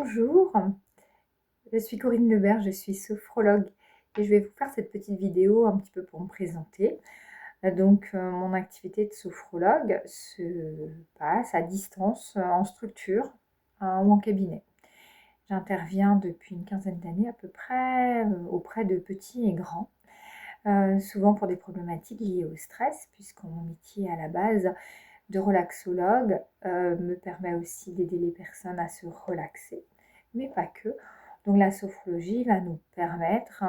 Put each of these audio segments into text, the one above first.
Bonjour, je suis Corinne Lebert, je suis sophrologue et je vais vous faire cette petite vidéo un petit peu pour me présenter. Mon activité de sophrologue se passe à distance, en structure, ou en cabinet. J'interviens depuis une quinzaine d'années à peu près, auprès de petits et grands, souvent pour des problématiques liées au stress puisque mon métier à la base de relaxologue, me permet aussi d'aider les personnes à se relaxer, mais pas que. Donc la sophrologie va nous permettre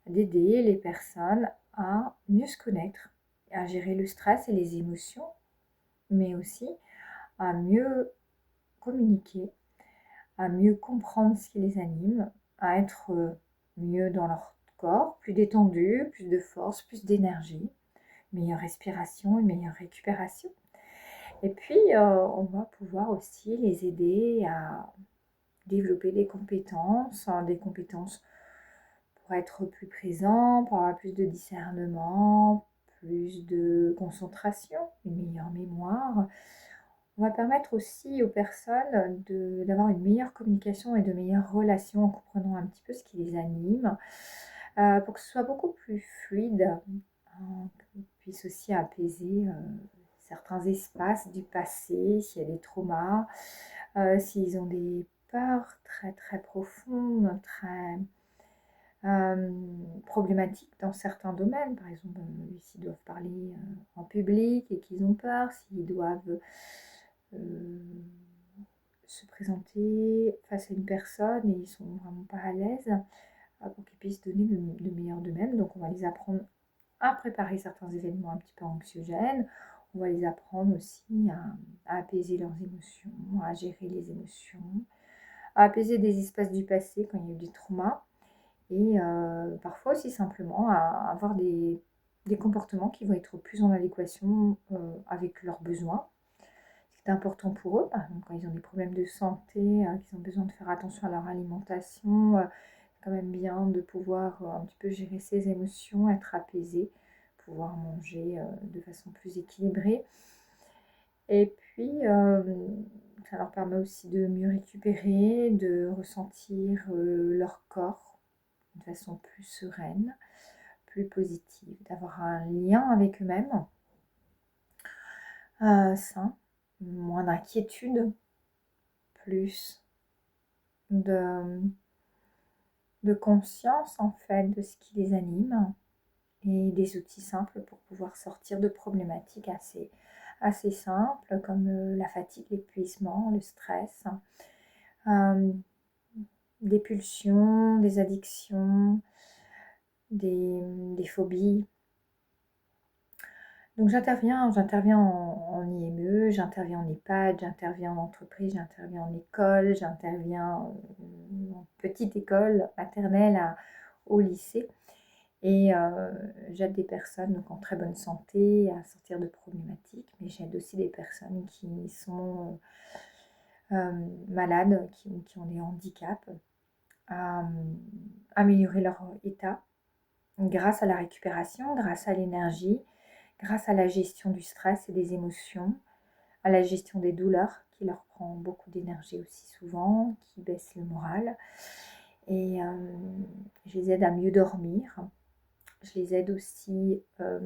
d'aider les personnes à mieux se connaître, à gérer le stress et les émotions, mais aussi à mieux communiquer, à mieux comprendre ce qui les anime, à être mieux dans leur corps, plus détendu, plus de force, plus d'énergie, meilleure respiration, une meilleure récupération. Et puis, on va pouvoir aussi les aider à développer des compétences pour être plus présents, pour avoir plus de discernement, plus de concentration, une meilleure mémoire. On va permettre aussi aux personnes d'avoir une meilleure communication et de meilleures relations en comprenant un petit peu ce qui les anime, pour que ce soit beaucoup plus fluide, qu'on puisse aussi apaiser certains espaces du passé, s'il y a des traumas, s'ils ont des peurs très très profondes, très problématiques dans certains domaines, par exemple s'ils doivent parler en public et qu'ils ont peur, s'ils doivent se présenter face à une personne et ils sont vraiment pas à l'aise, pour qu'ils puissent donner le meilleur d'eux-mêmes. Donc on va les apprendre à préparer certains événements un petit peu anxiogènes. On va les apprendre aussi à apaiser leurs émotions, à gérer les émotions, à apaiser des espaces du passé quand il y a eu des traumas et parfois aussi simplement à avoir des comportements qui vont être plus en adéquation avec leurs besoins. C'est important pour eux, par exemple quand ils ont des problèmes de santé, qu'ils ont besoin de faire attention à leur alimentation, c'est quand même bien de pouvoir un petit peu gérer ses émotions, être apaisé, pouvoir manger de façon plus équilibrée. Et puis, ça leur permet aussi de mieux récupérer, de ressentir leur corps de façon plus sereine, plus positive, d'avoir un lien avec eux-mêmes sain, moins d'inquiétude, plus de, de conscience en fait de ce qui les anime et des outils simples pour pouvoir sortir de problématiques assez simples comme la fatigue, l'épuisement, le stress, euh, des pulsions, des addictions, des phobies. Donc j'interviens en IME, j'interviens en EHPAD, j'interviens en entreprise, j'interviens en école, j'interviens en petite école maternelle au lycée. Et j'aide des personnes donc, en très bonne santé à sortir de problématiques, mais j'aide aussi des personnes qui sont malades, qui ont des handicaps, à améliorer leur état grâce à la récupération, grâce à l'énergie, grâce à la gestion du stress et des émotions, à la gestion des douleurs qui leur prend beaucoup d'énergie aussi souvent, qui baisse le moral. Et je les aide à mieux dormir. Je les aide aussi à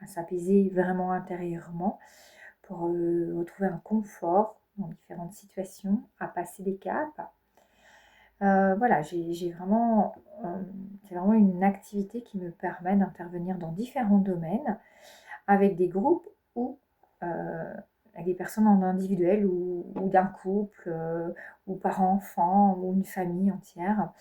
s'apaiser vraiment intérieurement pour retrouver un confort dans différentes situations, à passer des caps. Voilà, j'ai vraiment, c'est vraiment une activité qui me permet d'intervenir dans différents domaines avec des groupes ou avec des personnes en individuel ou d'un couple ou par enfant ou une famille entière.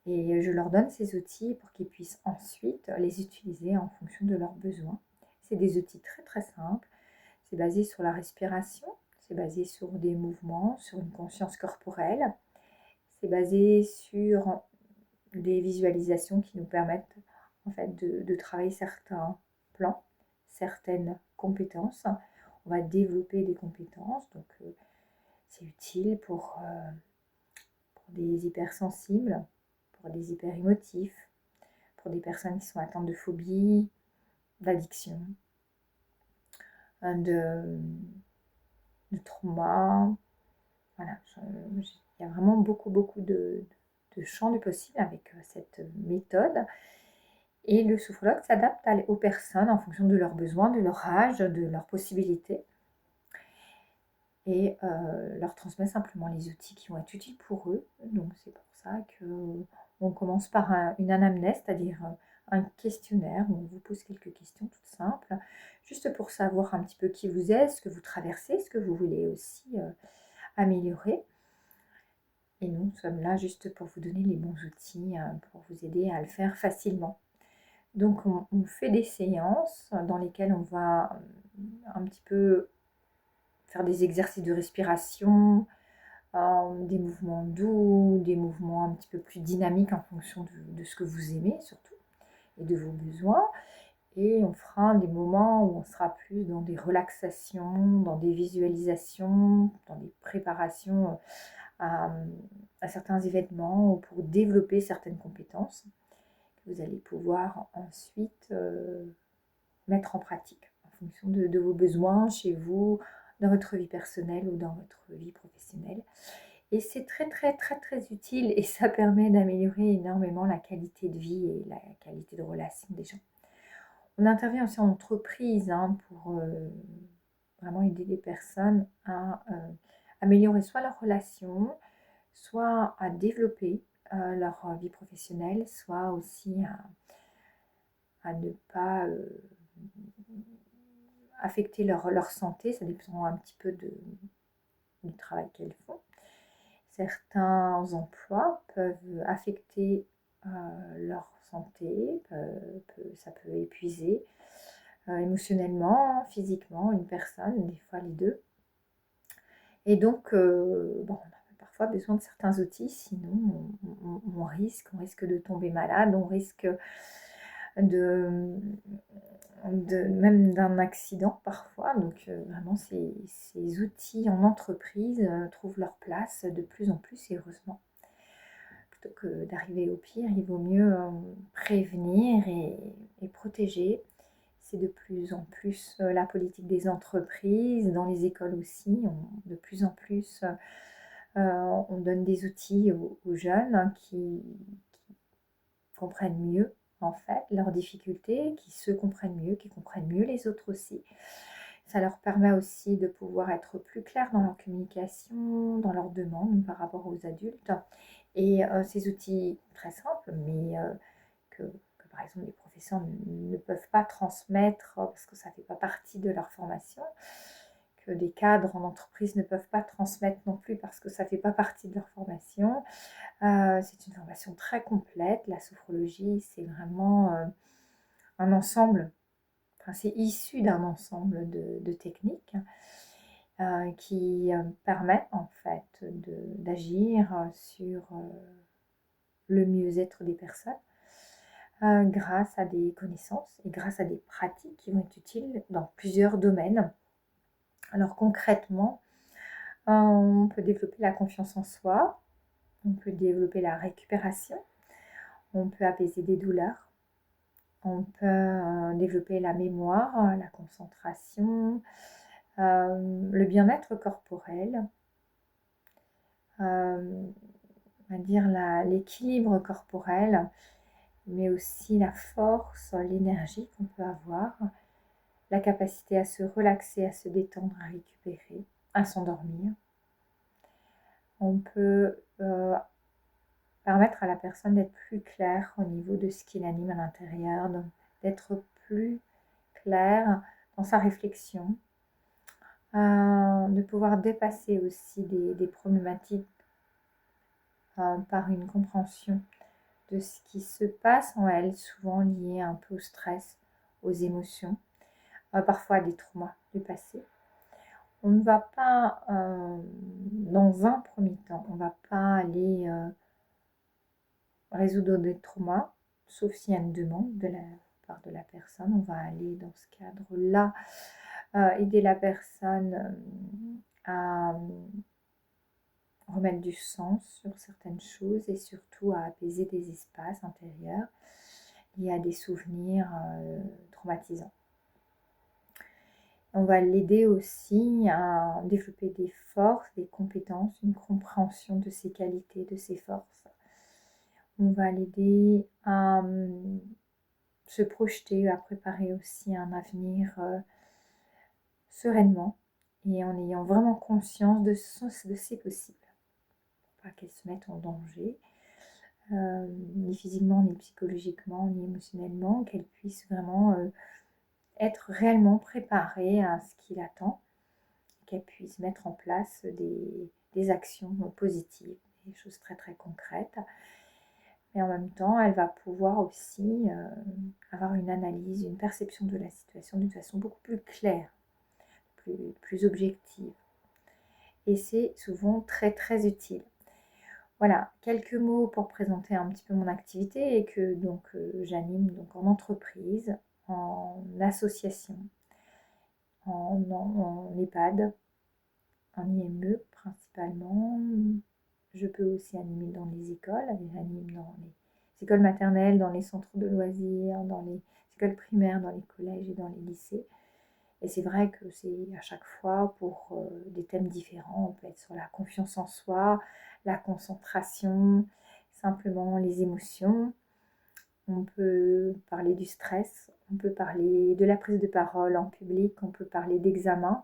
Et je leur donne ces outils pour qu'ils puissent ensuite les utiliser en fonction de leurs besoins. C'est des outils très très simples. C'est basé sur la respiration, c'est basé sur des mouvements, sur une conscience corporelle. C'est basé sur des visualisations qui nous permettent en fait de travailler certains plans, certaines compétences. On va développer des compétences, donc c'est utile pour des hypersensibles, pour des hyperémotifs, pour des personnes qui sont atteintes de phobie, d'addiction, de trauma, voilà, il y a vraiment beaucoup de champs de possibles avec cette méthode. Et le sophrologue s'adapte aux personnes en fonction de leurs besoins, de leur âge, de leurs possibilités et leur transmet simplement les outils qui vont être utiles pour eux. Donc c'est pour ça qu'on commence par une anamnèse, c'est-à-dire un questionnaire où on vous pose quelques questions toutes simples, juste pour savoir un petit peu qui vous êtes, ce que vous traversez, ce que vous voulez aussi améliorer. Et nous sommes là juste pour vous donner les bons outils, pour vous aider à le faire facilement. Donc on fait des séances dans lesquelles on va un petit peu faire des exercices de respiration, des mouvements doux, des mouvements un petit peu plus dynamiques en fonction de ce que vous aimez surtout et de vos besoins. Et on fera des moments où on sera plus dans des relaxations, dans des visualisations, dans des préparations à, à certains événements pour développer certaines compétences que vous allez pouvoir ensuite mettre en pratique en fonction de vos besoins chez vous, dans votre vie personnelle ou dans votre vie professionnelle. Et c'est très utile et ça permet d'améliorer énormément la qualité de vie et la qualité de relation des gens. On intervient aussi en entreprise pour vraiment aider les personnes à améliorer soit leur relation, soit à développer leur vie professionnelle, soit aussi à ne pas affecter leur santé. Ça dépend un petit peu du travail qu'elles font. Certains emplois peuvent affecter leur santé, ça peut épuiser émotionnellement, physiquement une personne, des fois les deux. Et donc, on a parfois besoin de certains outils, sinon on risque de tomber malade, on risque même d'un accident parfois. Donc vraiment ces outils en entreprise trouvent leur place de plus en plus, et heureusement. Plutôt que d'arriver au pire, il vaut mieux prévenir et protéger. C'est de plus en plus la politique des entreprises, dans les écoles aussi. De plus en plus, on donne des outils aux jeunes qui comprennent mieux en fait leurs difficultés, qui se comprennent mieux, qui comprennent mieux les autres aussi. Ça leur permet aussi de pouvoir être plus clairs dans leur communication, dans leurs demandes par rapport aux adultes. Et ces outils très simples, mais que par exemple les professeurs ne peuvent pas transmettre parce que ça ne fait pas partie de leur formation, que des cadres en entreprise ne peuvent pas transmettre non plus parce que ça ne fait pas partie de leur formation. C'est une formation très complète. La sophrologie, c'est vraiment un ensemble, enfin, c'est issu d'un ensemble de techniques qui permet en fait d'agir sur le mieux-être des personnes grâce à des connaissances et grâce à des pratiques qui vont être utiles dans plusieurs domaines. Alors concrètement, on peut développer la confiance en soi, on peut développer la récupération, on peut apaiser des douleurs, on peut développer la mémoire, la concentration, le bien-être corporel, on va dire l'équilibre corporel, mais aussi la force, l'énergie qu'on peut avoir, la capacité à se relaxer, à se détendre, à récupérer, à s'endormir. On peut permettre à la personne d'être plus claire au niveau de ce qui l'anime à l'intérieur, d'être plus claire dans sa réflexion, de pouvoir dépasser aussi des problématiques par une compréhension de ce qui se passe en elle, souvent lié un peu au stress, aux émotions, parfois à des traumas du passé. On ne va pas, dans un premier temps, on ne va pas aller résoudre des traumas, sauf s'il y a une demande de la part de la personne. On va aller dans ce cadre-là aider la personne à remettre du sens sur certaines choses et surtout à apaiser des espaces intérieurs liés à des souvenirs traumatisants. On va l'aider aussi à développer des forces, des compétences, une compréhension de ses qualités, de ses forces. On va l'aider à se projeter, à préparer aussi un avenir sereinement et en ayant vraiment conscience de ses possibles. Pour pas qu'elle se mette en danger, ni physiquement, ni psychologiquement, ni émotionnellement, qu'elle puisse vraiment être réellement préparée à ce qui l'attend, qu'elle puisse mettre en place des actions positives, des choses très très concrètes. Mais en même temps, elle va pouvoir aussi avoir une analyse, une perception de la situation d'une façon beaucoup plus claire, plus objective. Et c'est souvent très très utile. Voilà, quelques mots pour présenter un petit peu mon activité et que donc j'anime donc en entreprise, en association, en EHPAD, en IME principalement. Je peux aussi animer dans les écoles, j'anime dans les écoles maternelles, dans les centres de loisirs, dans les écoles primaires, dans les collèges et dans les lycées. Et c'est vrai que c'est à chaque fois pour des thèmes différents. On peut être sur la confiance en soi, la concentration, simplement les émotions. On peut parler du stress, on peut parler de la prise de parole en public, on peut parler d'examen,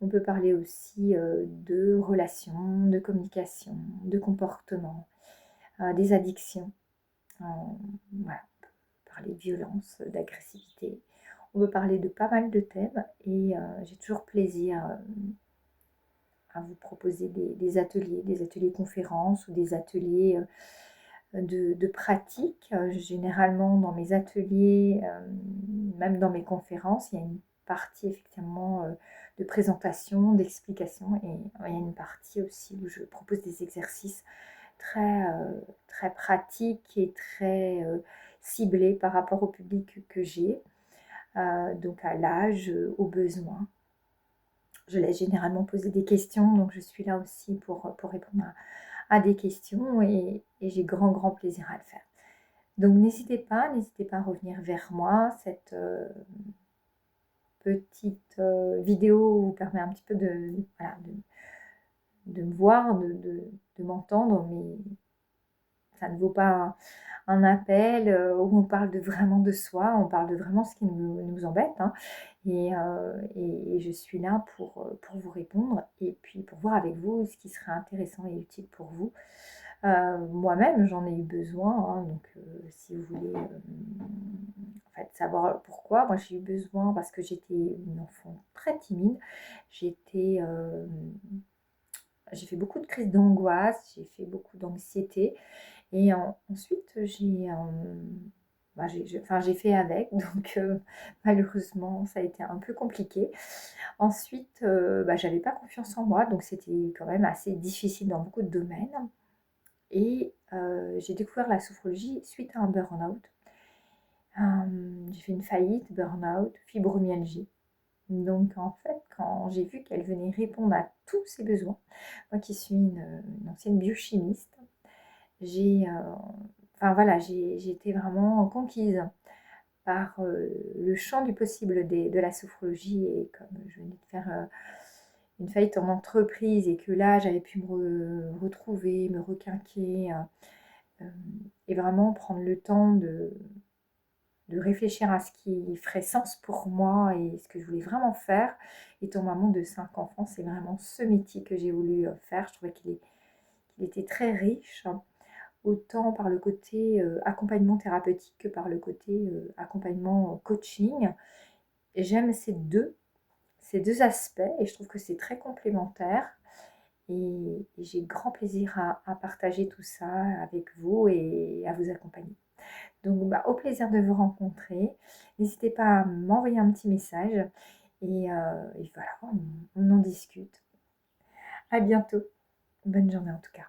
on peut parler aussi de relations, de communication, de comportement, des addictions. Voilà, on peut parler de violence, d'agressivité. On peut parler de pas mal de thèmes et j'ai toujours plaisir à vous proposer des ateliers conférences ou des ateliers de pratique. Généralement, dans mes ateliers, même dans mes conférences, il y a une partie effectivement de présentation, d'explication et il y a une partie aussi où je propose des exercices très pratiques et très ciblés par rapport au public que j'ai, donc à l'âge, aux besoins. Je laisse généralement poser des questions, donc je suis là aussi pour répondre à des questions et j'ai grand plaisir à le faire. Donc n'hésitez pas à revenir vers moi. Cette petite vidéo vous permet un petit peu voilà, de me voir, de m'entendre, mais ça ne vaut pas un appel où on parle vraiment de soi, on parle de vraiment ce qui nous embête. Hein. Et je suis là pour vous répondre et puis pour voir avec vous ce qui serait intéressant et utile pour vous. Moi-même, j'en ai eu besoin, hein, donc si vous voulez en fait, savoir pourquoi, moi j'ai eu besoin parce que j'étais une enfant très timide. J'étais, j'ai fait beaucoup de crises d'angoisse, j'ai fait beaucoup d'anxiété et ensuite j'ai fait avec, donc malheureusement ça a été un peu compliqué. Ensuite, j'avais pas confiance en moi, donc c'était quand même assez difficile dans beaucoup de domaines. Et j'ai découvert la sophrologie suite à un burn-out. J'ai fait une faillite, burn-out, fibromyalgie. Donc en fait, quand j'ai vu qu'elle venait répondre à tous ces besoins, moi qui suis une ancienne biochimiste, j'ai été vraiment conquise par le champ du possible de la sophrologie. Et comme je venais de faire une faillite en entreprise et que là j'avais pu me retrouver, me requinquer et vraiment prendre le temps de réfléchir à ce qui ferait sens pour moi et ce que je voulais vraiment faire. Étant maman de 5 enfants, c'est vraiment ce métier que j'ai voulu faire. Je trouvais qu'il était très riche, hein, autant par le côté accompagnement thérapeutique que par le côté accompagnement coaching. Et j'aime ces deux aspects et je trouve que c'est très complémentaire. Et j'ai grand plaisir à partager tout ça avec vous et à vous accompagner. Donc, au plaisir de vous rencontrer. N'hésitez pas à m'envoyer un petit message et voilà, on en discute. À bientôt. Bonne journée en tout cas.